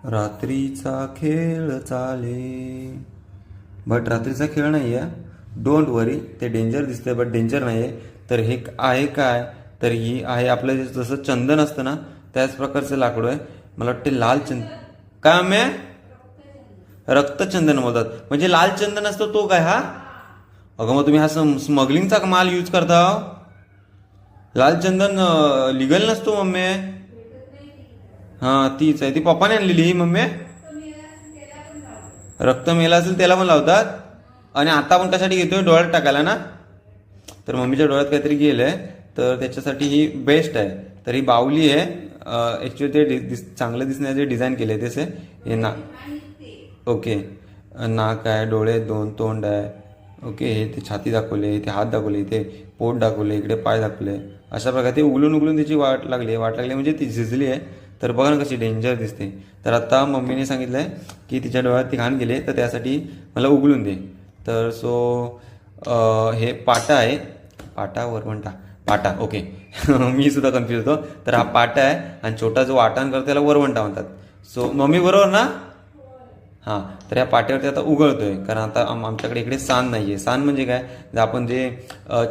रात्रीचा खेळ चाले, बट रात्रीचा खेळ नाही आहे. डोंट वरी, ते डेंजर दिसतंय बट डेंजर नाही आहे. तर हे आहे काय, तर ही आहे आपलं जसं चंदन असतं ना त्याच प्रकारचं लाकूड आहे. मला वाटते लाल चंदन. काय मे रक्तचंदन बोलतात, म्हणजे लाल चंदन असतो तो काय हा? अगं मग तुम्ही हा स्मगलिंगचा माल यूज करता? लाल चंदन लिगल नसतो मम्मी. हां तीच आहे, ती पप्पाने आणलेली ही मम्मी. रक्त मेला असेल त्याला पण लावतात. आणि आता आपण कशासाठी घेतोय, डोळ्यात टाकायला ना. तर मम्मीच्या डोळ्यात काहीतरी गेलंय, तर त्याच्यासाठी ही बेस्ट आहे. तर ही बावली आहे. ॲक्च्युली ते चांगलं दिसण्याचे डिझाईन केले तसे. हे ना ओके, नाक आहे, डोळे दोन, तोंड आहे. ओके, हे ते छाती दाखवले, इथे हात दाखवले, इथे पोट दाखवले, इकडे पाय दाखवले. अशा प्रकारे ते उघलून उघलून त्याची वाट लागली म्हणजे ती झिजली आहे. तर बघा ना कशी डेंजर दिसते. तर आता मम्मीने सांगितलं आहे की तिच्या डोळ्यात ती घाण गेले, तर त्यासाठी मला उघलून दे. तर सो हे पाटा आहे. पाटा वरवंटा पाटा, ओके. मी सुद्धा कन्फ्यूज होतो. तर हा पाटा आहे आणि छोटा जो वाटण करतो त्याला वरवंटा म्हणतात. सो मम्मी बरोबर ना? हां, तर या पाट्यावरती आता उघळतोय, कारण आता आमच्याकडे इकडे सान नाही आहे. सान म्हणजे काय, आपण जे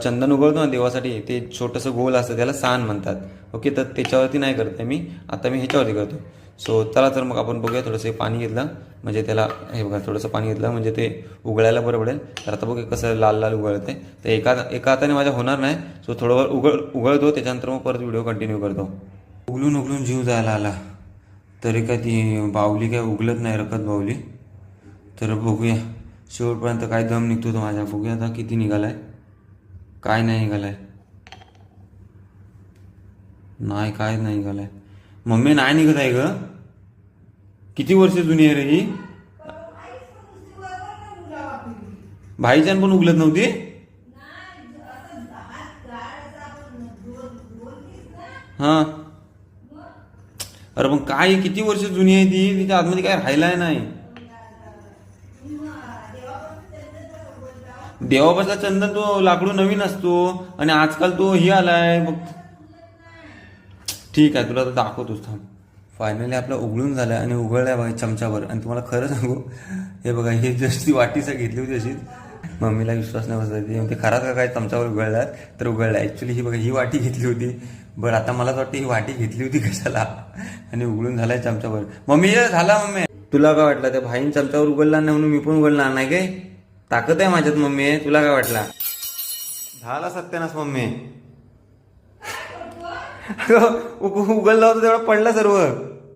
चंदन उघळतो ना देवासाठी, ते छोटंसं गोल असतं त्याला सान म्हणतात. ओके, तर त्याच्यावरती नाही करत आहे मी, आता मी ह्याच्यावरती करतो. सो चला तर मग आपण बघूया. थोडंसं पाणी घेतलं म्हणजे त्याला, हे बघा थोडंसं पाणी घेतलं म्हणजे ते उघळायला बरं पडेल. तर आता बघूया कसं लाल लाल उघळते. तर एका हाताने माझ्या होणार नाही. सो थोडं उघळतो, त्याच्यानंतर मग परत व्हिडिओ कंटिन्यू करतो. उघलून उघलून जीव जायला आला, तरी काय ती बावली काय उघलत नाही, रखत बावली. तर बघूया शेवटपर्यंत काय दम निघतो तो माझ्या. बघूया आता किती निघालाय, काय नाही निघालाय. नाही, काय नाही निघालाय मम्मी, नाही निघत आहे ग. किती वर्ष जुनी आहे रे ही. भाईजान पण उघलत नव्हती. हा, अरे पण काय किती वर्ष जुनी आहे ती, तिच्या आतमध्ये काय राहिलाय नाही. देवापासला चंदन तो लाकडू नवीन असतो आणि आजकाल तो ही आलाय. मग ठीक आहे, तुला तर दाखवतोच थांब. फायनली आपलं उघडून झालं आणि उघडलाय बघा चमच्यावर. आणि तुम्हाला खरं सांगू, हे बघा हे जस्ट ती वाटीचं घेतली होती अशीच. मम्मीला विश्वास नाही बसला, ते खराच का काय चमच्यावर उघडलात, तर उघडला. ॲक्च्युली ही बघा ही वाटी घेतली होती. बरं आता मलाच वाटतं ही वाटी घेतली होती कशाला, आणि उघडून झालाय चमच्यावर. मम्मी झाला मम्मी. तुला काय वाटलं त्या भाईन चमच्यावर उघडला नाही म्हणून मी पण उघडणार नाही काय? ताकद आहे माझ्यात मम्मी, तुला काय वाटला? झाला सत्यानाश मम्मी. उघडला होता तेवढा पडला सर्व.